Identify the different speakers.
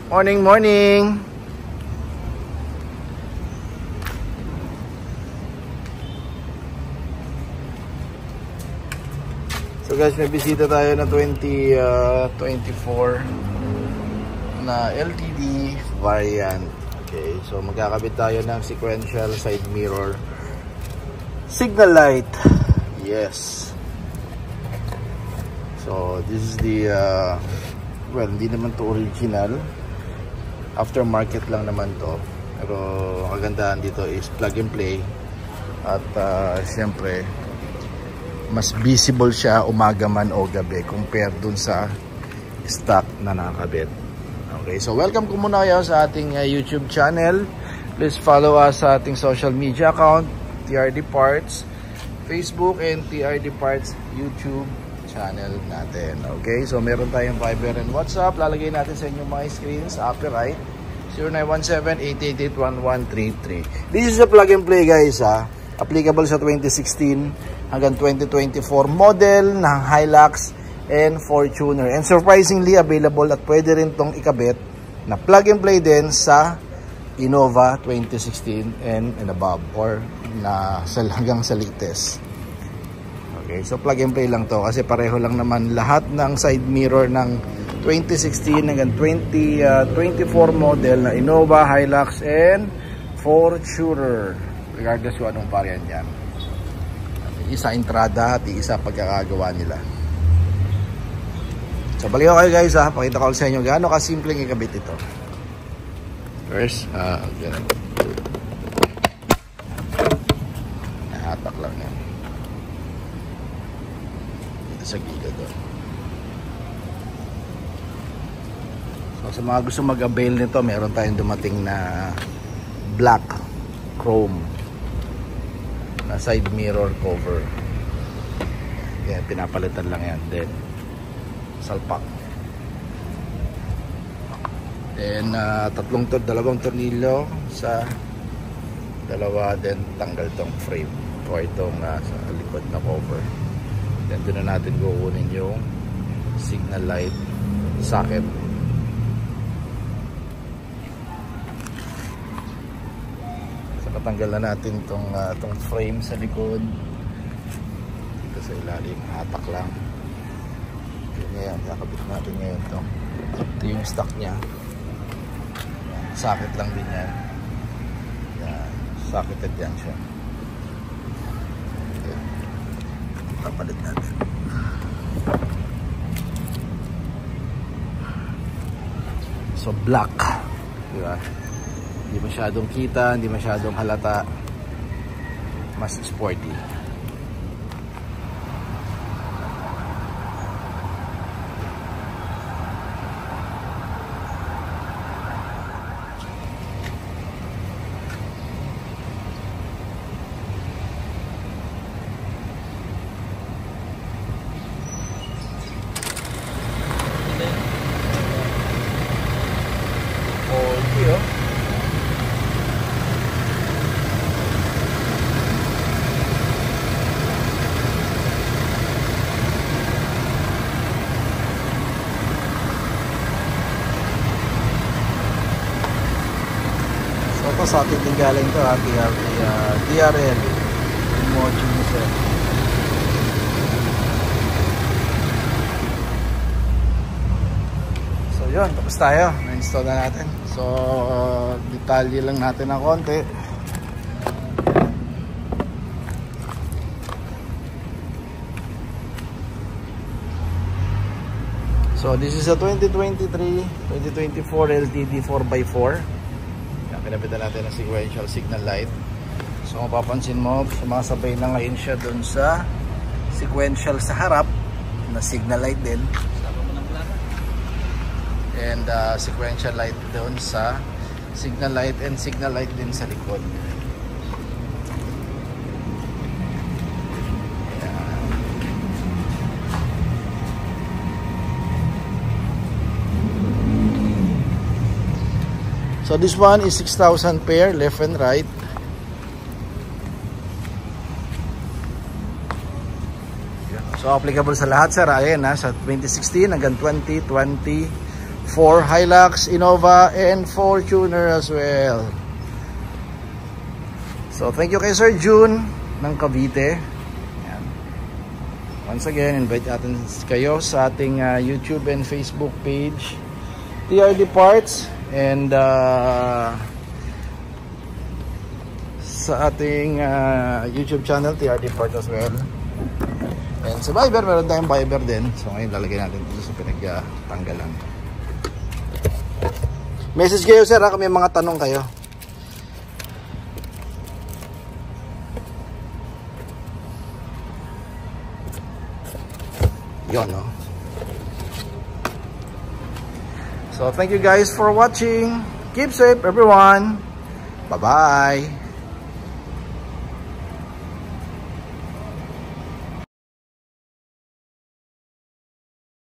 Speaker 1: Morning, morning! So guys, may bisita tayo na 2024 na LTD variant. Okay, so magkakabit tayo ng sequential side mirror signal light. Yes. So this is the well, hindi naman to original, aftermarket lang naman to, pero ang kagandahan dito is plug and play at siyempre mas visible siya umaga man o gabi compared dun sa stock na nakakabit. Okay, so welcome ko muna kayo sa ating YouTube channel. Please follow us sa ating social media account, TRD Parts Facebook and TRD Parts YouTube channel natin. Okay, so meron tayong Viber and WhatsApp. Lalagay natin sa inyong mga screens upper right, 0917-888-1133. This is a plug and play guys ha. Applicable sa 2016 hanggang 2024 model ng Hilux and Fortuner. And surprisingly available at pwede rin tong ikabit na plug and play din sa Innova 2016 and above or na hanggang sa latest. Okay, so plug and play lang to kasi pareho lang naman lahat ng side mirror ng 2016 hanggang 2024 model na Innova, Hilux and Fortuner, regardless kung anong variant yan. Isa entrada at isa pagkakagawa nila. So balik kayo guys ha, pakita ko sa inyo gaano kasimpleng ikabit ito. First, ganun. Nahatak lang yan sa gilid doon. So sa mga gusto mag-avail nito, meron tayong dumating na black chrome na side mirror cover. Kaya pinapalitan lang yan. Then salpak. Then dalawang tornilyo sa dalawa, then tanggal tong frame o itong sa likod na cover. Then doon na natin kukunin yung signal light socket. So natanggal na natin tong frame sa likod. Dito sa ilalim, hatak lang. Ngayon, kakabit natin ngayon to. Ito yung stock nya. Socket lang din yan. Yan, socketed yan siya. Papalit natin. So black, diba? Hindi masyadong kita, hindi masyadong halata, mas sporty. Ito sa ating din galing ito DRL module set. So yun, tapos tayo, na-install na natin. So detalye lang natin ng konti. So this is a 2023-2024 LTD 4x4. Pinapitan natin ang sequential signal light. So mapapansin mo, sumasabay na ngayon siya dun sa sequential sa harap na signal light din, and sequential light dun sa signal light and signal light din sa likod. So this one is 6,000 pair left and right. So applicable sa lahat sir, ayan sa 2016 hanggang 2024 for Hilux, Innova, and Fortuner as well. So thank you kay Sir June ng Cavite. Ayan. Once again, invite natin kayo sa ating YouTube and Facebook page, TRD Parts, and sa ating YouTube channel, TRD Parts as well. And sa Viber, meron tayong Viber din. So ngayon lalagay natin dito sa pinagtanggalan. Message kayo sir ha, kung may mga tanong kayo. Yun, no? So thank you guys for watching. Keep safe everyone. Bye bye.